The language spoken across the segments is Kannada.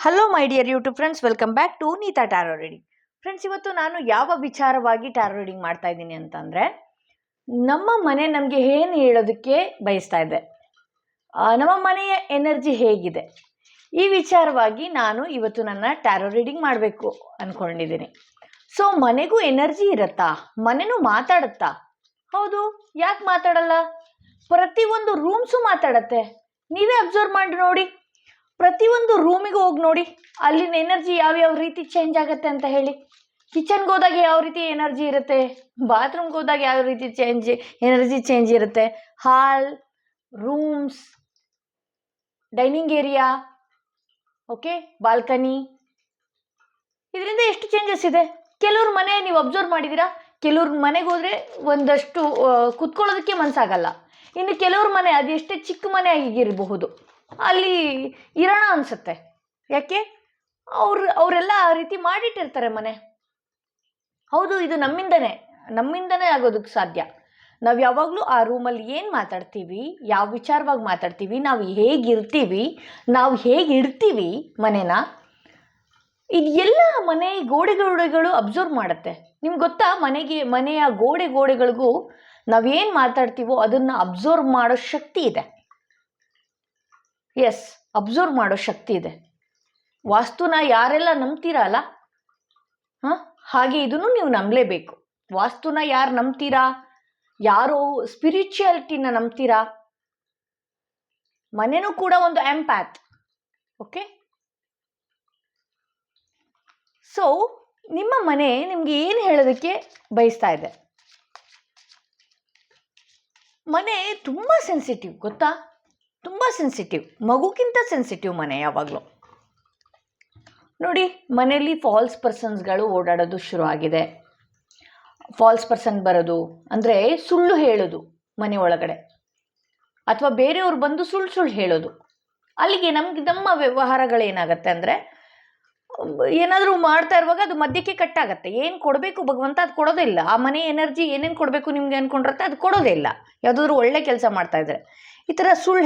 Hello my dear YouTube friends, welcome back to Neeta tarot reading. Friends, ಇವತ್ತು ನಾನು ಯಾವ ವಿಚಾರವಾಗಿ ಟ್ಯಾರೋ ರೀಡಿಂಗ್ ಮಾಡ್ತಾ ಇದ್ದೀನಿ ಅಂತಂದರೆ, ನಮ್ಮ ಮನೆ ನಮಗೆ ಏನು ಹೇಳೋದಕ್ಕೆ ಬಯಸ್ತಾ ಇದೆ, ನಮ್ಮ ಮನೆಯ ಎನರ್ಜಿ ಹೇಗಿದೆ, ಈ ವಿಚಾರವಾಗಿ ನಾನು ಇವತ್ತು ನನ್ನ ಟ್ಯಾರೋ ರೀಡಿಂಗ್ ಮಾಡಬೇಕು ಅಂದ್ಕೊಂಡಿದ್ದೀನಿ. ಸೊ ಮನೆಗೂ ಎನರ್ಜಿ ಇರುತ್ತಾ? ಮನೆನೂ ಮಾತಾಡುತ್ತಾ? ಹೌದು, ಯಾಕೆ ಮಾತಾಡಲ್ಲ? ಪ್ರತಿಯೊಂದು ರೂಮ್ಸು ಮಾತಾಡತ್ತೆ. ನೀವೇ ಅಬ್ಸರ್ವ್ ಮಾಡಿ ನೋಡಿ. ಪ್ರತಿಯೊಂದು ರೂಮಿಗೆ ಹೋಗಿ ನೋಡಿ, ಅಲ್ಲಿನ ಎನರ್ಜಿ ಯಾವ್ಯಾವ ರೀತಿ ಚೇಂಜ್ ಆಗುತ್ತೆ ಅಂತ ಹೇಳಿ. ಕಿಚನ್ಗೆ ಹೋದಾಗ ಯಾವ ರೀತಿ ಎನರ್ಜಿ ಇರುತ್ತೆ, ಬಾತ್ರೂಮ್ಗೆ ಹೋದಾಗ ಯಾವ ರೀತಿ ಎನರ್ಜಿ ಚೇಂಜ್ ಇರುತ್ತೆ, hall, rooms, dining area, okay, balcony, ಇದರಿಂದ ಎಷ್ಟು ಚೇಂಜಸ್ ಇದೆ. ಕೆಲವ್ರ ಮನೆ ನೀವು ಅಬ್ಸರ್ವ್ ಮಾಡಿದ್ದೀರಾ, ಕೆಲವ್ರ ಮನೆಗೆ ಹೋದರೆ ಒಂದಷ್ಟು ಕುತ್ಕೊಳ್ಳೋದಕ್ಕೆ ಮನಸ್ಸಾಗಲ್ಲ. ಇನ್ನು ಕೆಲವ್ರ ಮನೆ ಅದೆಷ್ಟೇ ಚಿಕ್ಕ ಮನೆ ಆಗಿರಬಹುದು, ಅಲ್ಲಿ ಇರೋಣ ಅನಿಸುತ್ತೆ. ಯಾಕೆ? ಅವರೆಲ್ಲ ಆ ರೀತಿ ಮಾಡಿಟ್ಟಿರ್ತಾರೆ ಮನೆ. ಹೌದು, ಇದು ನಮ್ಮಿಂದನೇ ಆಗೋದಕ್ಕೆ ಸಾಧ್ಯ. ನಾವು ಯಾವಾಗಲೂ ಆ ರೂಮಲ್ಲಿ ಏನು ಮಾತಾಡ್ತೀವಿ, ಯಾವ ವಿಚಾರವಾಗಿ ಮಾತಾಡ್ತೀವಿ, ನಾವು ಹೇಗಿರ್ತೀವಿ, ನಾವು ಹೇಗೆ ಇಡ್ತೀವಿ ಮನೇನ, ಇದು ಎಲ್ಲ ಮನೆ ಗೋಡೆಗಳು ಅಬ್ಸರ್ವ್ ಮಾಡುತ್ತೆ. ನಿಮ್ಗೆ ಗೊತ್ತಾ, ಮನೆಯ ಗೋಡೆಗಳಿಗೂ ನಾವೇನು ಮಾತಾಡ್ತೀವೋ ಅದನ್ನು ಅಬ್ಸರ್ವ್ ಮಾಡೋ ಶಕ್ತಿ ಇದೆ. ಎಸ್, ಅಬ್ಸರ್ವ್ ಮಾಡೋ ಶಕ್ತಿ ಇದೆ. ವಾಸ್ತುನ ಯಾರೆಲ್ಲ ನಂಬ್ತೀರಲ್ಲ, ಹಾಗೆ ಇದನ್ನು ನೀವು ನಂಬಲೇಬೇಕು. ವಾಸ್ತುನ ಯಾರು ನಂಬ್ತೀರಾ, ಯಾರೋ ಸ್ಪಿರಿಚುಯಾಲಿಟಿನ ನಂಬ್ತೀರಾ, ಮನೆನೂ ಕೂಡ ಒಂದು ಎಂಪ್ಯಾತ್. ಓಕೆ, ಸೊ ನಿಮ್ಮ ಮನೆ ನಿಮ್ಗೆ ಏನು ಹೇಳೋದಕ್ಕೆ ಬಯಸ್ತಾ ಇದೆ? ಮನೆ ತುಂಬ ಸೆನ್ಸಿಟಿವ್, ಗೊತ್ತಾ? ತುಂಬ ಸೆನ್ಸಿಟಿವ್, ಮಗುಕ್ಕಿಂತ ಸೆನ್ಸಿಟಿವ್ ಮನೆ ಯಾವಾಗಲೂ. ನೋಡಿ, ಮನೆಯಲ್ಲಿ ಫಾಲ್ಸ್ ಪರ್ಸನ್ಸ್ಗಳು ಓಡಾಡೋದು ಶುರು ಆಗಿದೆ. ಫಾಲ್ಸ್ ಪರ್ಸನ್ ಬರೋದು ಅಂದರೆ ಸುಳ್ಳು ಹೇಳೋದು ಮನೆ ಒಳಗಡೆ, ಅಥವಾ ಬೇರೆಯವ್ರು ಬಂದು ಸುಳ್ಳು ಹೇಳೋದು. ಅಲ್ಲಿಗೆ ನಮ್ಮ ವ್ಯವಹಾರಗಳೇನಾಗತ್ತೆ ಅಂದರೆ, ಏನಾದರೂ ಮಾಡ್ತಾ ಇರುವಾಗ ಅದು ಮಧ್ಯಕ್ಕೆ ಕಟ್ಟಾಗತ್ತೆ. ಏನು ಕೊಡಬೇಕು ಭಗವಂತ ಅದು ಕೊಡೋದೇ ಇಲ್ಲ. ಆ ಮನೆ ಎನರ್ಜಿ ಏನೇನು ಕೊಡಬೇಕು ನಿಮಗೆ ಅಂದ್ಕೊಂಡಿರತ್ತೆ ಅದು ಕೊಡೋದೇ ಇಲ್ಲ. ಯಾವುದಾದ್ರೂ ಒಳ್ಳೆ ಕೆಲಸ ಮಾಡ್ತಾ ಇದ್ರೆ ಈ ಥರ ಸುಳ್ಳು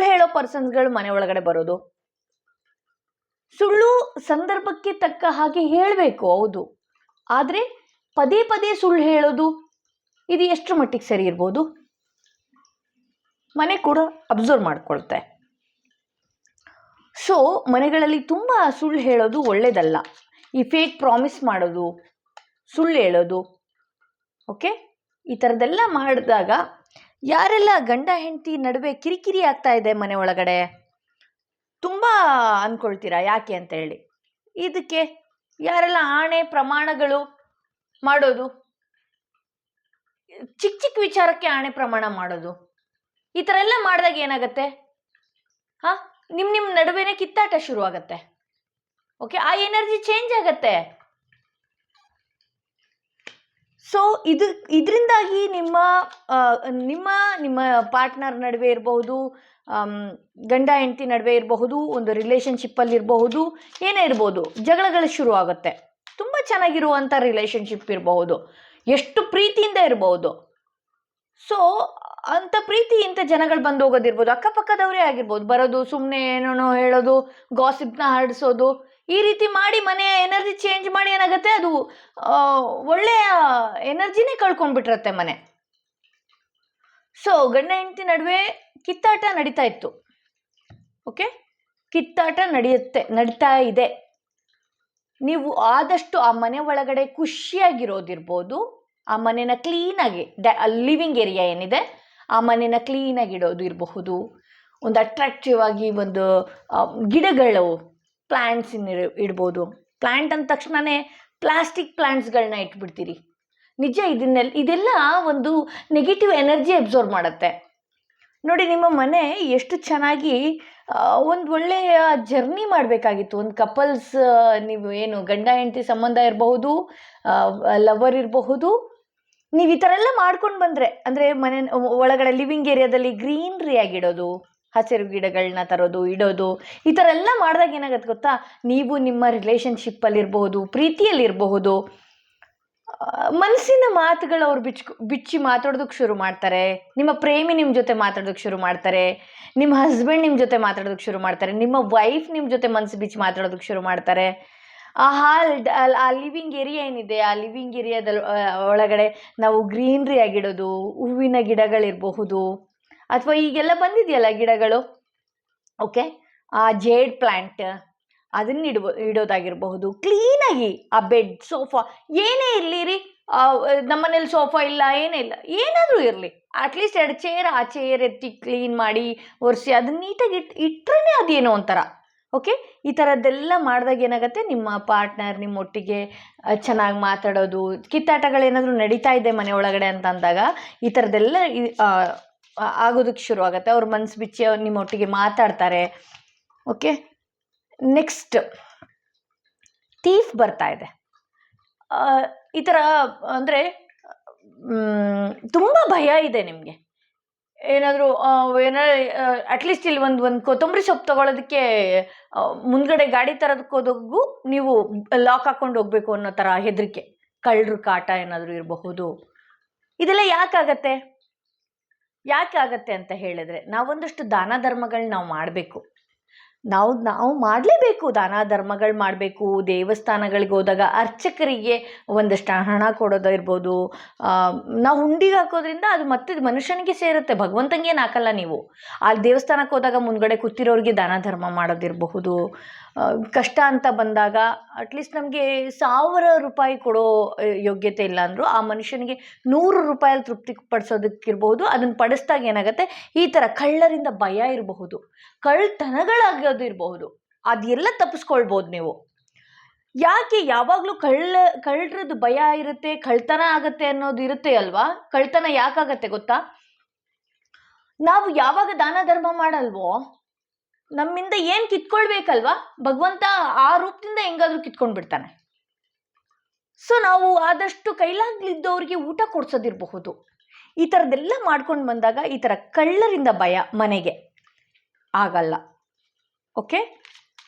ಹೇಳೋ ಪರ್ಸನ್ಸ್ಗಳು ಮನೆ ಒಳಗಡೆ ಬರೋದು. ಸುಳ್ಳು ಸಂದರ್ಭಕ್ಕೆ ತಕ್ಕ ಹಾಗೆ ಹೇಳಬೇಕು, ಹೌದು, ಆದರೆ ಪದೇ ಪದೇ ಸುಳ್ಳು ಹೇಳೋದು ಇದು ಎಷ್ಟು ಮಟ್ಟಿಗೆ ಸರಿ ಇರ್ಬೋದು? ಮನೆ ಕೂಡ ಅಬ್ಸರ್ವ್ ಮಾಡ್ಕೊಳ್ತೆ. ಸೊ ಮನೆಗಳಲ್ಲಿ ತುಂಬ ಸುಳ್ಳು ಹೇಳೋದು ಒಳ್ಳೆಯದಲ್ಲ. ಈ ಫೇಕ್ ಪ್ರಾಮಿಸ್ ಮಾಡೋದು, ಸುಳ್ಳು ಹೇಳೋದು, ಓಕೆ, ಈ ಥರದ್ದೆಲ್ಲ ಮಾಡಿದಾಗ ಯಾರೆಲ್ಲ ಗಂಡ ಹೆಂಡತಿ ನಡುವೆ ಕಿರಿಕಿರಿ ಆಗ್ತಾ ಇದೆ ಮನೆ ಒಳಗಡೆ, ತುಂಬ ಅಂದ್ಕೊಳ್ತೀರಾ ಯಾಕೆ ಅಂತ ಹೇಳಿ. ಇದಕ್ಕೆ ಯಾರೆಲ್ಲ ಆಣೆ ಪ್ರಮಾಣಗಳು ಮಾಡೋದು, ಚಿಕ್ಕ ವಿಚಾರಕ್ಕೆ ಆಣೆ ಪ್ರಮಾಣ ಮಾಡೋದು, ಈ ಥರ ಎಲ್ಲ ಮಾಡಿದಾಗ ಏನಾಗತ್ತೆ? ನಿಮ್ಮ ನಡುವೆನೇ ಕಿತ್ತಾಟ ಶುರು ಆಗತ್ತೆ. ಓಕೆ, ಆ ಎನರ್ಜಿ ಚೇಂಜ್ ಆಗತ್ತೆ. ಸೊ ಇದರಿಂದಾಗಿ ನಿಮ್ಮ ಪಾರ್ಟ್ನರ್ ನಡುವೆ ಇರಬಹುದು, ಗಂಡ ಹೆಂಡತಿ ನಡುವೆ ಇರಬಹುದು, ಒಂದು ರಿಲೇಷನ್ಶಿಪ್ಪಲ್ಲಿ ಇರಬಹುದು, ಏನೇ ಇರ್ಬೋದು, ಜಗಳಗಳು ಶುರು ಆಗುತ್ತೆ. ತುಂಬ ಚೆನ್ನಾಗಿರುವಂಥ ರಿಲೇಷನ್ಶಿಪ್ ಇರಬಹುದು, ಎಷ್ಟು ಪ್ರೀತಿಯಿಂದ ಇರಬಹುದು. ಸೊ ಅಂಥ ಪ್ರೀತಿ ಇಂಥ ಜನಗಳು ಬಂದು ಹೋಗೋದಿರ್ಬೋದು, ಅಕ್ಕಪಕ್ಕದವರೇ ಆಗಿರ್ಬೋದು, ಬರೋದು, ಸುಮ್ಮನೆ ಏನೇನೋ ಹೇಳೋದು, ಗಾಸಿಪ್ನ ಹರಡಿಸೋದು, ಈ ರೀತಿ ಮಾಡಿ ಮನೆಯ ಎನರ್ಜಿ ಚೇಂಜ್ ಮಾಡಿ ಏನಾಗುತ್ತೆ, ಅದು ಒಳ್ಳೆಯ ಎನರ್ಜಿನೇ ಕಳ್ಕೊಂಡ್ಬಿಟ್ಟಿರತ್ತೆ ಮನೆ. ಸೊ ಗಂಡ ಹೆಂಡತಿ ನಡುವೆ ಕಿತ್ತಾಟ ನಡೀತಾ ಇತ್ತು. ಓಕೆ, ಕಿತ್ತಾಟ ನಡೀತಾ ಇದೆ. ನೀವು ಆದಷ್ಟು ಆ ಮನೆ ಒಳಗಡೆ ಖುಷಿಯಾಗಿರೋದಿರ್ಬೋದು, ಆ ಮನೆನ ಕ್ಲೀನಾಗಿ ಲಿವಿಂಗ್ ಏರಿಯಾ ಏನಿದೆ ಆ ಮನೆನ ಕ್ಲೀನಾಗಿ ಇಡೋದು ಇರಬಹುದು. ಒಂದು ಅಟ್ರಾಕ್ಟಿವ್ ಆಗಿ ಒಂದು ಗಿಡಗಳು, ಪ್ಲ್ಯಾಂಟ್ಸ್ ಇಡ್ಬೋದು. ಪ್ಲ್ಯಾಂಟ್ ಅಂದ ತಕ್ಷಣವೇ ಪ್ಲಾಸ್ಟಿಕ್ ಪ್ಲ್ಯಾಂಟ್ಸ್ಗಳನ್ನ ಇಟ್ಬಿಡ್ತೀರಿ. ನಿಜ, ಇದೆಲ್ಲ ಒಂದು ನೆಗೆಟಿವ್ ಎನರ್ಜಿ ಅಬ್ಸರ್ವ್ ಮಾಡುತ್ತೆ. ನೋಡಿ, ನಿಮ್ಮ ಮನೆ ಎಷ್ಟು ಚೆನ್ನಾಗಿ ಒಂದು ಒಳ್ಳೆಯ ಜರ್ನಿ ಮಾಡಬೇಕಾಗಿತ್ತು. ಒಂದು ಕಪಲ್ಸ್, ನೀವು ಏನು ಗಂಡ ಹೆಂಡತಿ ಸಂಬಂಧ ಇರಬಹುದು, ಲವರ್ ಇರಬಹುದು, ನೀವು ಈ ಥರ ಎಲ್ಲ ಮಾಡ್ಕೊಂಡು ಬಂದರೆ, ಅಂದರೆ ಮನೆ ಒಳಗಡೆ ಲಿವಿಂಗ್ ಏರಿಯಾದಲ್ಲಿ ಗ್ರೀನ್ರಿ ಆಗಿಡೋದು, ಹಸಿರು ಗಿಡಗಳನ್ನ ತರೋದು, ಇಡೋದು, ಈ ಥರ ಎಲ್ಲ ಮಾಡಿದಾಗ ಏನಾಗುತ್ತೆ ಗೊತ್ತಾ, ನೀವು ನಿಮ್ಮ ರಿಲೇಷನ್ಶಿಪ್ಪಲ್ಲಿರಬಹುದು, ಪ್ರೀತಿಯಲ್ಲಿರಬಹುದು, ಮನಸ್ಸಿನ ಮಾತುಗಳು ಅವ್ರು ಬಿಚ್ಚಿ ಮಾತಾಡೋದಕ್ಕೆ ಶುರು ಮಾಡ್ತಾರೆ. ನಿಮ್ಮ ಪ್ರೇಮಿ ನಿಮ್ಮ ಜೊತೆ ಮಾತಾಡೋದಕ್ಕೆ ಶುರು ಮಾಡ್ತಾರೆ, ನಿಮ್ಮ ಹಸ್ಬೆಂಡ್ ನಿಮ್ಮ ಜೊತೆ ಮಾತಾಡೋದಕ್ಕೆ ಶುರು ಮಾಡ್ತಾರೆ, ನಿಮ್ಮ ವೈಫ್ ನಿಮ್ಮ ಜೊತೆ ಮನಸ್ಸು ಬಿಚ್ಚಿ ಮಾತಾಡೋದಕ್ಕೆ ಶುರು ಮಾಡ್ತಾರೆ. ಆ ಹಾಲ್ ಆ ಲಿವಿಂಗ್ ಏರಿಯಾ ಏನಿದೆ, ಆ ಲಿವಿಂಗ್ ಏರಿಯಾದಲ್ಲಿ ಒಳಗಡೆ ನಾವು ಗ್ರೀನ್ರಿ ಆಗಿಡೋದು, ಹೂವಿನ ಗಿಡಗಳಿರಬಹುದು, ಅಥವಾ ಈಗೆಲ್ಲ ಬಂದಿದೆಯಲ್ಲ ಗಿಡಗಳು, ಓಕೆ, ಆ ಜೇಡ್ ಪ್ಲ್ಯಾಂಟ್ ಅದನ್ನ ಇಡೋದಾಗಿರಬಹುದು. ಕ್ಲೀನಾಗಿ ಆ ಬೆಡ್, ಸೋಫಾ ಏನೇ ಇರಲಿ ರೀ, ನಮ್ಮನೇಲಿ ಸೋಫಾ ಇಲ್ಲ, ಏನೇ ಇಲ್ಲ, ಏನಾದರೂ ಇರಲಿ, ಅಟ್ಲೀಸ್ಟ್ 2 ಚೇರ್, ಆ ಚೇರ್ ಎತ್ತಿ ಕ್ಲೀನ್ ಮಾಡಿ ಒರೆಸಿ ಅದನ್ನ ನೀಟಾಗಿ ಇಟ್ಟರೆ ಅದೇನೋ ಒಂಥರ. ಓಕೆ, ಈ ಥರದ್ದೆಲ್ಲ ಮಾಡಿದಾಗ ಏನಾಗುತ್ತೆ, ನಿಮ್ಮ ಪಾರ್ಟ್ನರ್ ನಿಮ್ಮೊಟ್ಟಿಗೆ ಚೆನ್ನಾಗಿ ಮಾತಾಡೋದು, ಕಿತ್ತಾಟಗಳೇನಾದರೂ ನಡೀತಾ ಇದೆ ಮನೆ ಒಳಗಡೆ ಅಂತ ಅಂದಾಗ ಈ ಥರದ್ದೆಲ್ಲ ಆಗೋದಕ್ಕೆ ಶುರು ಆಗುತ್ತೆ. ಅವ್ರ ಮನಸ್ಸು ಬಿಚ್ಚಿ ನಿಮ್ಮೊಟ್ಟಿಗೆ ಮಾತಾಡ್ತಾರೆ. ಓಕೆ, ನೆಕ್ಸ್ಟ್ ಥೀಫ್ ಬರ್ತಾ ಇದೆ. ಈ ಥರ ಅಂದರೆ ತುಂಬ ಭಯ ಇದೆ ನಿಮಗೆ. ಏನಾದರೂ ಅಟ್ಲೀಸ್ಟ್ ಇಲ್ಲಿ ಒಂದು ಕೊತ್ತಂಬರಿ ಸೊಪ್ಪು ತೊಗೊಳೋದಕ್ಕೆ ಮುಂದ್ಗಡೆ ಗಾಡಿ ತರೋದಕ್ಕೆ ಹೋದಾಗೂ ನೀವು ಲಾಕ್ ಹಾಕ್ಕೊಂಡು ಹೋಗಬೇಕು ಅನ್ನೋ ಥರ ಹೆದರಿಕೆ, ಕಳ್ಳರ ಕಾಟ ಏನಾದರೂ ಇರಬಹುದು. ಇದೆಲ್ಲ ಯಾಕಾಗತ್ತೆ ಅಂತ ಹೇಳಿದ್ರೆ, ನಾವೊಂದಷ್ಟು ದಾನ ಧರ್ಮಗಳು ನಾವು ಮಾಡಬೇಕು. ನಾವು ಮಾಡಲೇಬೇಕು, ದಾನ ಧರ್ಮಗಳು ಮಾಡಬೇಕು. ದೇವಸ್ಥಾನಗಳಿಗೆ ಹೋದಾಗ ಅರ್ಚಕರಿಗೆ ಒಂದಷ್ಟು ಹಣ ಕೊಡೋದು ಇರ್ಬೋದು. ನಾವು ಹುಂಡಿಗೆ ಹಾಕೋದ್ರಿಂದ ಅದು ಮತ್ತೆ ಮನುಷ್ಯನಿಗೆ ಸೇರುತ್ತೆ, ಭಗವಂತನಿಗೇನು ಹಾಕಲ್ಲ ನೀವು. ಆ ದೇವಸ್ಥಾನಕ್ಕೆ ಹೋದಾಗ ಮುಂದ್ಗಡೆ ಕೂತಿರೋರಿಗೆ ದಾನ ಧರ್ಮ ಮಾಡೋದಿರಬಹುದು. ಕಷ್ಟ ಅಂತ ಬಂದಾಗ ಅಟ್ಲೀಸ್ಟ್ ನಮಗೆ 1000 ರೂಪಾಯಿ ಕೊಡೋ ಯೋಗ್ಯತೆ ಇಲ್ಲ ಅಂದರೂ ಆ ಮನುಷ್ಯನಿಗೆ 100 ರೂಪಾಯಲ್ಲಿ ತೃಪ್ತಿ ಪಡಿಸೋದಕ್ಕಿರ್ಬೋದು. ಅದನ್ನು ಪಡಿಸ್ದಾಗ ಏನಾಗುತ್ತೆ, ಈ ಥರ ಕಳ್ಳರಿಂದ ಭಯ ಇರಬಹುದು, ಕಳ್ಳತನಗಳಾಗೋದು ಇರಬಹುದು, ಅದೆಲ್ಲ ತಪ್ಪಿಸ್ಕೊಳ್ಬೋದು ನೀವು. ಯಾಕೆ ಯಾವಾಗಲೂ ಕಳ್ಳರದ್ದು ಭಯ ಇರುತ್ತೆ, ಕಳ್ತನ ಆಗುತ್ತೆ ಅನ್ನೋದು ಇರುತ್ತೆ ಅಲ್ವಾ? ಕಳ್ತನ ಯಾಕಾಗತ್ತೆ ಗೊತ್ತಾ? ನಾವು ಯಾವಾಗ ದಾನ ಧರ್ಮ ಮಾಡಲ್ವೋ, ನಮ್ಮಿಂದ ಏನು ಕಿತ್ಕೊಳ್ಬೇಕಲ್ವಾ, ಭಗವಂತ ಆ ರೂಪದಿಂದ ಹೆಂಗಾದ್ರೂ ಕಿತ್ಕೊಂಡು ಬಿಡ್ತಾನೆ. ಸೊ ನಾವು ಆದಷ್ಟು ಕೈಲಾಗ್ಲಿದ್ದವ್ರಿಗೆ ಊಟ ಕೊಡ್ಸೋದಿರಬಹುದು. ಈ ಥರದ್ದೆಲ್ಲ ಮಾಡ್ಕೊಂಡು ಬಂದಾಗ ಈ ಥರ ಕಳ್ಳರಿಂದ ಭಯ ಮನೆಗೆ ಆಗಲ್ಲ. ಓಕೆ,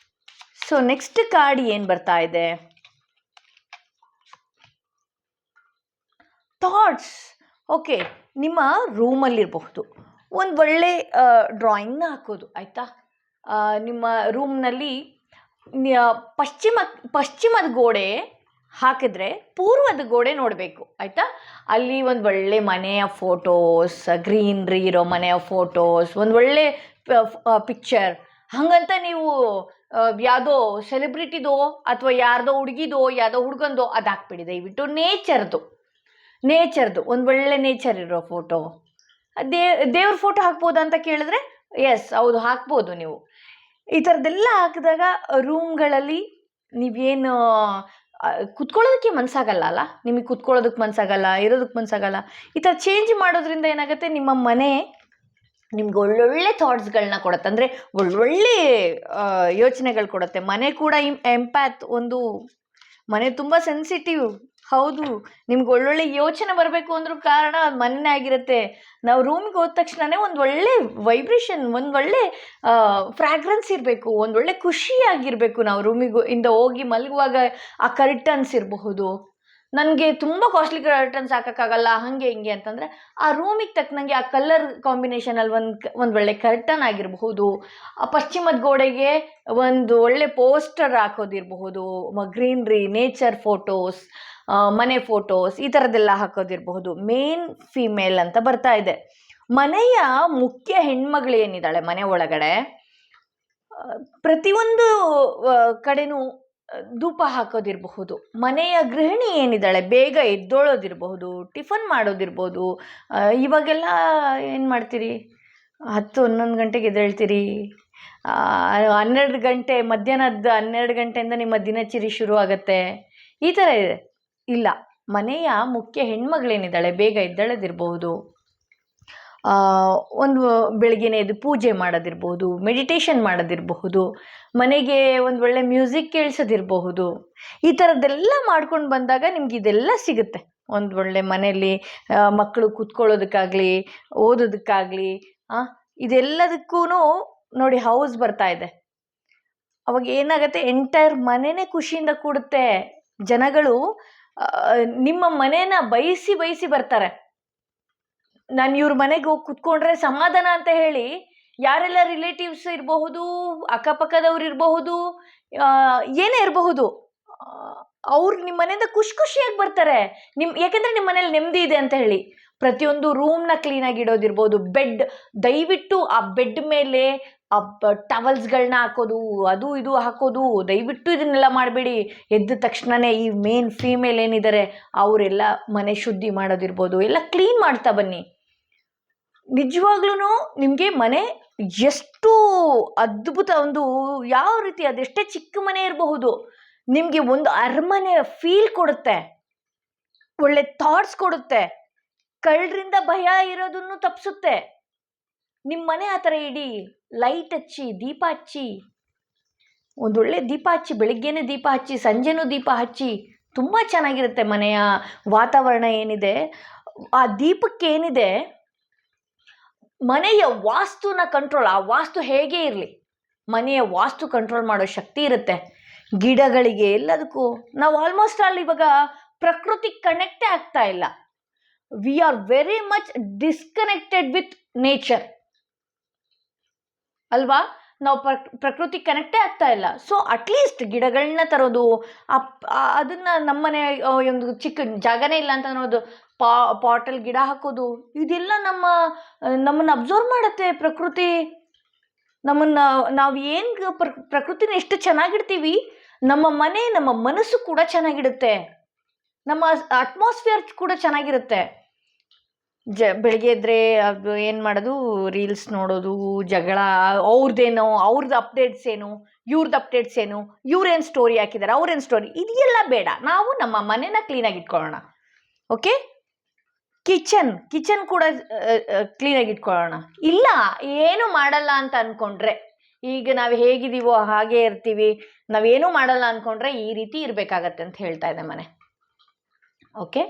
ಸೊ ನೆಕ್ಸ್ಟ್ ಕಾರ್ಡ್ ಏನು ಬರ್ತಾ ಇದೆ, ಥಾಟ್ಸ್. ಓಕೆ, ನಿಮ್ಮ ರೂಮಲ್ಲಿರಬಹುದು ಒಂದು ಒಳ್ಳೆ ಡ್ರಾಯಿಂಗ್ನ ಹಾಕೋದು, ಆಯಿತಾ? ನಿಮ್ಮ ರೂಮ್ನಲ್ಲಿ ಪಶ್ಚಿಮದ ಗೋಡೆ ಹಾಕಿದ್ರೆ ಪೂರ್ವದ ಗೋಡೆ ನೋಡಬೇಕು, ಆಯಿತಾ? ಅಲ್ಲಿ ಒಂದು ಒಳ್ಳೆ ಮನೆಯ ಫೋಟೋಸ್, ಗ್ರೀನ್ರಿ ಇರೋ ಮನೆಯ ಫೋಟೋಸ್, ಒಂದು ಒಳ್ಳೆ ಪಿಕ್ಚರ್. ಹಾಗಂತ ನೀವು ಯಾವುದೋ ಸೆಲೆಬ್ರಿಟಿದೋ ಅಥವಾ ಯಾರ್ದೋ ಹುಡುಗಿದೋ ಯಾವುದೋ ಹುಡುಗಂದೋ ಅದು ಹಾಕ್ಬಿಡಿ. ದಯವಿಟ್ಟು ನೇಚರ್ದು ಒಂದು ಒಳ್ಳೆ ನೇಚರ್ ಇರೋ ಫೋಟೋ. ದೇವ್ರ ಫೋಟೋ ಹಾಕ್ಬೋದು ಅಂತ ಕೇಳಿದ್ರೆ ಎಸ್, ಹೌದು, ಹಾಕ್ಬೋದು ನೀವು. ಈ ಥರದ್ದೆಲ್ಲ ಹಾಕಿದಾಗ ರೂಮ್ಗಳಲ್ಲಿ ನೀವೇನು ಕುತ್ಕೊಳ್ಳೋದಕ್ಕೆ ಮನಸ್ಸಾಗಲ್ಲ ಅಲ್ಲ, ನಿಮಗೆ ಕುತ್ಕೊಳ್ಳೋದಕ್ಕೆ ಮನಸ್ಸಾಗಲ್ಲ, ಇರೋದಕ್ಕೆ ಮನಸ್ಸಾಗಲ್ಲ. ಈ ಥರ ಚೇಂಜ್ ಮಾಡೋದ್ರಿಂದ ಏನಾಗುತ್ತೆ, ನಿಮ್ಮ ಮನೆ ನಿಮ್ಗೆ ಒಳ್ಳೊಳ್ಳೆ ಥಾಟ್ಸ್ಗಳನ್ನ ಕೊಡುತ್ತೆ, ಅಂದರೆ ಒಳ್ಳೊಳ್ಳೆ ಯೋಚನೆಗಳು ಕೊಡುತ್ತೆ. ಮನೆ ಕೂಡ ಎಂಪ್ಯಾತ್, ಒಂದು ಮನೆ ತುಂಬ ಸೆನ್ಸಿಟಿವ್. ಹೌದು, ನಿಮ್ಗೆ ಒಳ್ಳೊಳ್ಳೆ ಯೋಚನೆ ಬರಬೇಕು ಅಂದ್ರೂ ಕಾರಣ ಅದು ಮನೆ ಆಗಿರುತ್ತೆ. ನಾವು ರೂಮಿಗೆ ಹೋದ ತಕ್ಷಣವೇ ಒಂದು ಒಳ್ಳೆ ವೈಬ್ರೇಷನ್, ಒಂದು ಒಳ್ಳೆ ಫ್ರ್ಯಾಗ್ರೆನ್ಸ್ ಇರಬೇಕು, ಒಂದು ಒಳ್ಳೆ ಖುಷಿಯಾಗಿರಬೇಕು. ನಾವು ರೂಮಿಗೆ ಹೋಗಿ ಮಲಗುವಾಗ ಆ ಕರ್ಟನ್ಸ್ ಇರಬಹುದು. ನನಗೆ ತುಂಬ ಕಾಸ್ಟ್ಲಿ ಕರ್ಟನ್ಸ್ ಹಾಕೋಕ್ಕಾಗಲ್ಲ ಹಾಗೆ ಹಿಂಗೆ ಅಂತಂದರೆ ಆ ರೂಮಿಗೆ ತಕ್ಕನಂಗೆ ಆ ಕಲರ್ ಕಾಂಬಿನೇಷನಲ್ಲಿ ಒಂದು ಒಳ್ಳೆ ಕರ್ಟನ್ ಆಗಿರಬಹುದು. ಆ ಪಶ್ಚಿಮದ ಗೋಡೆಗೆ ಒಂದು ಒಳ್ಳೆ ಪೋಸ್ಟರ್ ಹಾಕೋದಿರಬಹುದು, ಗ್ರೀನ್ರಿ, ನೇಚರ್ ಫೋಟೋಸ್, ಮನೆ ಫೋಟೋಸ್, ಈ ಥರದ್ದೆಲ್ಲ ಹಾಕೋದಿರಬಹುದು. ಮೇನ್ ಫೀಮೇಲ್ ಅಂತ ಬರ್ತಾ ಇದೆ. ಮನೆಯ ಮುಖ್ಯ ಹೆಣ್ಮಗಳು ಏನಿದ್ದಾಳೆ ಮನೆ ಒಳಗಡೆ, ಪ್ರತಿಯೊಂದು ಕಡೆನೂ ಧೂಪ ಹಾಕೋದಿರಬಹುದು. ಮನೆಯ ಗೃಹಿಣಿ ಏನಿದ್ದಾಳೆ ಬೇಗ ಎದ್ದೋಳೋದಿರಬಹುದು, ಟಿಫನ್ ಮಾಡೋದಿರ್ಬೋದು. ಇವಾಗೆಲ್ಲ ಏನು ಮಾಡ್ತೀರಿ, 10-11 ಗಂಟೆಗೆ ಎದ್ದೇಳ್ತೀರಿ, 12 ಗಂಟೆ, ಮಧ್ಯಾಹ್ನದ 12 ಗಂಟೆಯಿಂದ ನಿಮ್ಮ ದಿನಚರಿ ಶುರು ಆಗುತ್ತೆ. ಈ ಥರ ಇದೆ. ಇಲ್ಲ, ಮನೆಯ ಮುಖ್ಯ ಹೆಣ್ಮಗಳೇನಿದ್ದಾಳೆ ಬೇಗ ಎದ್ದೇಳೋದಿರ್ಬೋದು, ಒಂದು ಬೆಳಗ್ಗೆನೇ ಎದ್ದು ಪೂಜೆ ಮಾಡೋದಿರ್ಬೋದು, ಮೆಡಿಟೇಷನ್ ಮಾಡೋದಿರಬಹುದು, ಮನೆಗೆ ಒಂದು ಒಳ್ಳೆ ಮ್ಯೂಸಿಕ್ ಕೇಳಿಸೋದಿರಬಹುದು. ಈ ಥರದ್ದೆಲ್ಲ ಮಾಡ್ಕೊಂಡು ಬಂದಾಗ ನಿಮ್ಗೆ ಇದೆಲ್ಲ ಸಿಗುತ್ತೆ. ಒಂದು ಒಳ್ಳೆ ಮನೆಯಲ್ಲಿ ಮಕ್ಕಳು ಕೂತ್ಕೊಳ್ಳೋದಕ್ಕಾಗಲಿ, ಓದೋದಕ್ಕಾಗಲಿ, ಇದೆಲ್ಲದಕ್ಕೂ ನೋಡಿ ಹೌಸ್ ಬರ್ತಾ ಇದೆ. ಅವಾಗ ಏನಾಗುತ್ತೆ, ಎಂಟೈರ್ ಮನೆಯೇ ಖುಷಿಯಿಂದ ಕೂಡುತ್ತೆ. ಜನಗಳು ನಿಮ್ಮ ಮನೇನ ಬಯಸಿ ಬರ್ತಾರೆ. ನಾನು ಇವ್ರ ಮನೆಗೆ ಹೋಗಿ ಕುತ್ಕೊಂಡ್ರೆ ಸಮಾಧಾನ ಅಂತ ಹೇಳಿ ಯಾರೆಲ್ಲ ರಿಲೇಟಿವ್ಸ್ ಇರಬಹುದು, ಅಕ್ಕಪಕ್ಕದವ್ರು ಇರಬಹುದು, ಏನೇ ಇರಬಹುದು, ಅವ್ರು ನಿಮ್ಮ ಮನೆಯಿಂದ ಖುಷಿಯಾಗಿ ಬರ್ತಾರೆ. ಯಾಕೆಂದ್ರೆ ನಿಮ್ಮ ಮನೇಲಿ ನೆಮ್ಮದಿ ಇದೆ ಅಂತ ಹೇಳಿ. ಪ್ರತಿಯೊಂದು ರೂಮ್ನ ಕ್ಲೀನಾಗಿ ಇಡೋದಿರ್ಬೋದು, ಬೆಡ್, ದಯವಿಟ್ಟು ಆ ಬೆಡ್ ಮೇಲೆ ಟವಲ್ಸ್ಗಳನ್ನ ಹಾಕೋದು, ಅದು ಇದು ಹಾಕೋದು, ದಯವಿಟ್ಟು ಇದನ್ನೆಲ್ಲ ಮಾಡಬೇಡಿ. ಎದ್ದ ತಕ್ಷಣನೇ ಈ ಮೇನ್ ಫೀಮೇಲ್ ಏನಿದ್ದಾರೆ ಅವರೆಲ್ಲ ಮನೆ ಶುದ್ಧಿ ಮಾಡೋದಿರ್ಬೋದು, ಎಲ್ಲ ಕ್ಲೀನ್ ಮಾಡ್ತಾ ಬನ್ನಿ. ನಿಜವಾಗ್ಲೂ ನಿಮಗೆ ಮನೆ ಎಷ್ಟು ಅದ್ಭುತ, ಒಂದು ಯಾವ ರೀತಿ, ಅದೆಷ್ಟೇ ಚಿಕ್ಕ ಮನೆ ಇರಬಹುದು, ನಿಮಗೆ ಒಂದು ಅರಮನೆ ಫೀಲ್ ಕೊಡುತ್ತೆ, ಒಳ್ಳೆ ಥಾಟ್ಸ್ ಕೊಡುತ್ತೆ, ಕಳ್ಳರಿಂದ ಭಯ ಇರೋದನ್ನು ತಪ್ಪಿಸುತ್ತೆ. ನಿಮ್ಮ ಮನೆ ಆ ಥರ ಇಡಿ, ಲೈಟ್ ಹಚ್ಚಿ, ದೀಪ ಹಚ್ಚಿ, ಒಂದೊಳ್ಳೆ ದೀಪ ಹಚ್ಚಿ, ಬೆಳಿಗ್ಗೆನೇ ದೀಪ ಹಚ್ಚಿ, ಸಂಜೆನೂ ದೀಪ ಹಚ್ಚಿ, ತುಂಬ ಚೆನ್ನಾಗಿರುತ್ತೆ ಮನೆಯ ವಾತಾವರಣ ಏನಿದೆ. ಆ ದೀಪಕ್ಕೇನಿದೆ, ಮನೆಯ ವಾಸ್ತುನ ಕಂಟ್ರೋಲ್, ಆ ವಾಸ್ತು ಹೇಗೆ ಇರಲಿ, ಮನೆಯ ವಾಸ್ತು ಕಂಟ್ರೋಲ್ ಮಾಡೋ ಶಕ್ತಿ ಇರುತ್ತೆ. ಗಿಡಗಳಿಗೆ ಎಲ್ಲದಕ್ಕೂ ನಾವು ಆಲ್ಮೋಸ್ಟ್ ಆಲ್ ಇವಾಗ ಪ್ರಕೃತಿ ಕನೆಕ್ಟೇ ಆಗ್ತಾ ಇಲ್ಲ. We are very much disconnected with nature ಅಲ್ವಾ? ನಾವು ಪ್ರಕೃತಿ ಕನೆಕ್ಟೇ ಆಗ್ತಾ ಇಲ್ಲ. ಸೊ ಅಟ್ಲೀಸ್ಟ್ ಗಿಡಗಳನ್ನ ತರೋದು, ಅದನ್ನ ನಮ್ಮನೆ ಒಂದು ಚಿಕ್ಕ ಜಾಗನೇ ಇಲ್ಲ ಅಂತ ಅನ್ನೋದು, ಪಾಟಲ್ಲಿ ಗಿಡ ಹಾಕೋದು, ಇದೆಲ್ಲ ನಮ್ಮನ್ನು ಅಬ್ಸರ್ವ್ ಮಾಡುತ್ತೆ ಪ್ರಕೃತಿ. ನಾವು ಏನು ಪ್ರಕೃತಿನ ಎಷ್ಟು ಚೆನ್ನಾಗಿಡ್ತೀವಿ, ನಮ್ಮ ಮನೆ, ನಮ್ಮ ಮನಸ್ಸು ಕೂಡ ಚೆನ್ನಾಗಿಡುತ್ತೆ, ನಮ್ಮ ಅಟ್ಮಾಸ್ಫಿಯರ್ ಕೂಡ ಚೆನ್ನಾಗಿರುತ್ತೆ. ಬೆಳಗ್ಗೆ ಎದ್ರೆ ಅದು ಏನು ಮಾಡೋದು, ರೀಲ್ಸ್ ನೋಡೋದು, ಜಗಳ, ಅವ್ರದ್ದೇನೋ, ಅವ್ರದ್ದು ಅಪ್ಡೇಟ್ಸ್ ಏನು, ಇವ್ರದ್ದು ಅಪ್ಡೇಟ್ಸ್ ಏನು, ಇವ್ರೇನು ಸ್ಟೋರಿ ಹಾಕಿದ್ದಾರೆ, ಅವ್ರೇನು ಸ್ಟೋರಿ, ಇದೆಲ್ಲ ಬೇಡ. ನಾವು ನಮ್ಮ ಮನೆನ ಕ್ಲೀನಾಗಿ ಇಟ್ಕೊಳ್ಳೋಣ. ಓಕೆ, ಕಿಚನ್ ಕೂಡ ಕ್ಲೀನಾಗಿ ಇಟ್ಕೊಳ್ಳೋಣ. ಇಲ್ಲ ಏನು ಮಾಡಲ್ಲ ಅಂತ ಅಂದ್ಕೊಂಡ್ರೆ, ಈಗ ನಾವು ಹೇಗಿದ್ದೀವೋ ಹಾಗೇ ಇರ್ತೀವಿ, ನಾವೇನೂ ಮಾಡಲ್ಲ ಅಂದ್ಕೊಂಡ್ರೆ ಈ ರೀತಿ ಇರಬೇಕಾಗತ್ತೆ ಅಂತ ಹೇಳ್ತಾ ಇದೆ ಮನೆ. ಓಕೆ,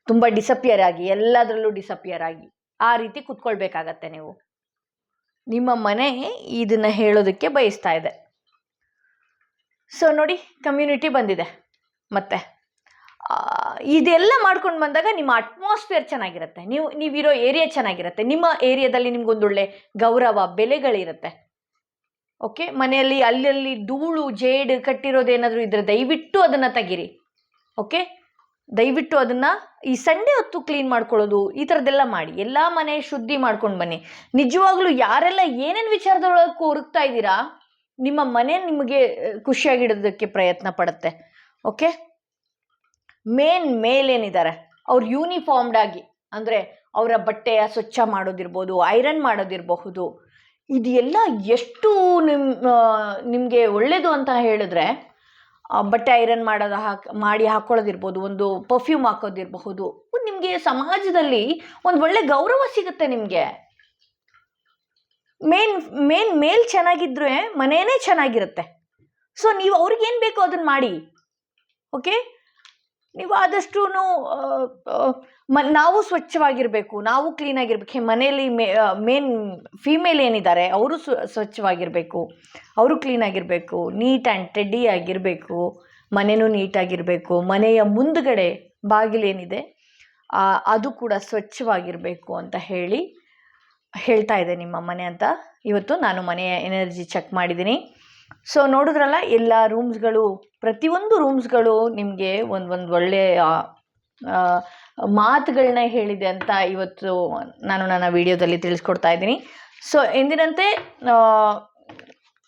ತುಂಬ ಡಿಸಪಿಯರ್ ಆಗಿ, ಎಲ್ಲದರಲ್ಲೂ ಡಿಸಪಿಯರ್ ಆಗಿ ಆ ರೀತಿ ಕುತ್ಕೊಳ್ಬೇಕಾಗತ್ತೆ ನೀವು. ನಿಮ್ಮ ಮನೆ ಇದನ್ನು ಹೇಳೋದಕ್ಕೆ ಬಯಸ್ತಾ ಇದೆ. ಸೊ ನೋಡಿ, ಕಮ್ಯುನಿಟಿ ಬಂದಿದೆ. ಮತ್ತೆ ಇದೆಲ್ಲ ಮಾಡ್ಕೊಂಡು ಬಂದಾಗ ನಿಮ್ಮ ಅಟ್ಮಾಸ್ಫಿಯರ್ ಚೆನ್ನಾಗಿರುತ್ತೆ, ನೀವಿರೋ ಏರಿಯಾ ಚೆನ್ನಾಗಿರುತ್ತೆ, ನಿಮ್ಮ ಏರಿಯಾದಲ್ಲಿ ನಿಮ್ಗೊಂದೊಳ್ಳೆ ಗೌರವ, ಬೆಲೆಗಳಿರುತ್ತೆ. ಓಕೆ, ಮನೆಯಲ್ಲಿ ಅಲ್ಲಿ ಧೂಳು ಜೇಡು ಕಟ್ಟಿರೋದೇನಾದರೂ ಇದ್ರೆ ದಯವಿಟ್ಟು ಅದನ್ನು ತೆಗೀರಿ. ಓಕೆ, ದಯವಿಟ್ಟು ಅದನ್ನು ಈ ಸಂಡೇ ಹೊತ್ತು ಕ್ಲೀನ್ ಮಾಡ್ಕೊಳ್ಳೋದು, ಈ ಥರದ್ದೆಲ್ಲ ಮಾಡಿ. ಎಲ್ಲ ಮನೆ ಶುದ್ಧಿ ಮಾಡ್ಕೊಂಡು ಬನ್ನಿ. ನಿಜವಾಗ್ಲೂ ಯಾರೆಲ್ಲ ಏನೇನು ವಿಚಾರದೊಳಗೆ ಕೊರಗ್ತಾ ಇದ್ದೀರಾ, ನಿಮ್ಮ ಮನೆ ನಿಮಗೆ ಖುಷಿಯಾಗಿಡೋದಕ್ಕೆ ಪ್ರಯತ್ನ ಪಡುತ್ತೆ. ಓಕೆ, ಮೇಲೇನಿದ್ದಾರೆ ಅವ್ರು ಯೂನಿಫಾರ್ಮ್ಡ್ ಆಗಿ, ಅಂದರೆ ಅವರ ಬಟ್ಟೆಯ ಸ್ವಚ್ಛ ಮಾಡೋದಿರ್ಬೋದು, ಐರನ್ ಮಾಡೋದಿರಬಹುದು, ಇದೆಲ್ಲ ಎಷ್ಟು ನಿಮಗೆ ಒಳ್ಳೆಯದು ಅಂತ ಹೇಳಿದ್ರೆ, ಬಟ್ಟೆ ಐರನ್ ಮಾಡಿ ಹಾಕೊಳ್ಳೋದಿರ್ಬೋದು, ಒಂದು ಪರ್ಫ್ಯೂಮ್ ಹಾಕೋದಿರಬಹುದು, ನಿಮಗೆ ಸಮಾಜದಲ್ಲಿ ಒಂದು ಒಳ್ಳೆ ಗೌರವ ಸಿಗುತ್ತೆ. ನಿಮಗೆ ಮೇಲ್ ಚೆನ್ನಾಗಿದ್ರೆ ಮನೆಯೇ ಚೆನ್ನಾಗಿರುತ್ತೆ. ಸೊ ನೀವು ಅವ್ರಿಗೇನು ಬೇಕೋ ಅದನ್ನು ಮಾಡಿ. ಓಕೆ, ನೀವು ಆದಷ್ಟು ನಾವು ಸ್ವಚ್ಛವಾಗಿರಬೇಕು, ನಾವು ಕ್ಲೀನಾಗಿರ್ಬೇಕು. ಮನೆಯಲ್ಲಿ ಮೇನ್ ಫೀಮೇಲ್ ಏನಿದ್ದಾರೆ ಅವರು ಸ್ವಚ್ಛವಾಗಿರಬೇಕು, ಅವರು ಕ್ಲೀನಾಗಿರಬೇಕು, ನೀಟ್ ಆ್ಯಂಡ್ ಟೆಡ್ಡಿ ಆಗಿರಬೇಕು, ಮನೆಯೂ ನೀಟಾಗಿರಬೇಕು. ಮನೆಯ ಮುಂದುಗಡೆ ಬಾಗಿಲೇನಿದೆ ಅದು ಕೂಡ ಸ್ವಚ್ಛವಾಗಿರಬೇಕು ಅಂತ ಹೇಳ್ತಾ ಇದೆ ನಿಮ್ಮ ಮನೆ ಅಂತ. ಇವತ್ತು ನಾನು ಮನೆಯ ಎನರ್ಜಿ ಚೆಕ್ ಮಾಡಿದ್ದೀನಿ. ಸೊ ನೋಡಿದ್ರಲ್ಲ, ಎಲ್ಲ ರೂಮ್ಸ್ಗಳು, ಪ್ರತಿಯೊಂದು ರೂಮ್ಸ್ಗಳು ನಿಮಗೆ ಒಂದು ಒಳ್ಳೆಯ ಮಾತುಗಳನ್ನ ಹೇಳಿದೆ ಅಂತ ಇವತ್ತು ನಾನು ನನ್ನ ವಿಡಿಯೋದಲ್ಲಿ ತಿಳಿಸ್ಕೊಡ್ತಾ ಇದ್ದೀನಿ. ಸೊ ಎಂದಿನಂತೆ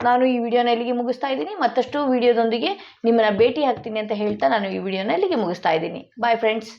ನಾನು ಈ ವಿಡಿಯೋನ ಇಲ್ಲಿಗೆ ಮುಗಿಸ್ತಾ ಇದ್ದೀನಿ. ಮತ್ತಷ್ಟು ವಿಡಿಯೋದೊಂದಿಗೆ ನಿಮ್ಮನ್ನು ಭೇಟಿ ಆಗ್ತೀನಿ ಅಂತ ಹೇಳ್ತಾ ನಾನು ಈ ವಿಡಿಯೋನ ಇಲ್ಲಿಗೆ ಮುಗಿಸ್ತಾ ಇದ್ದೀನಿ. Bye friends.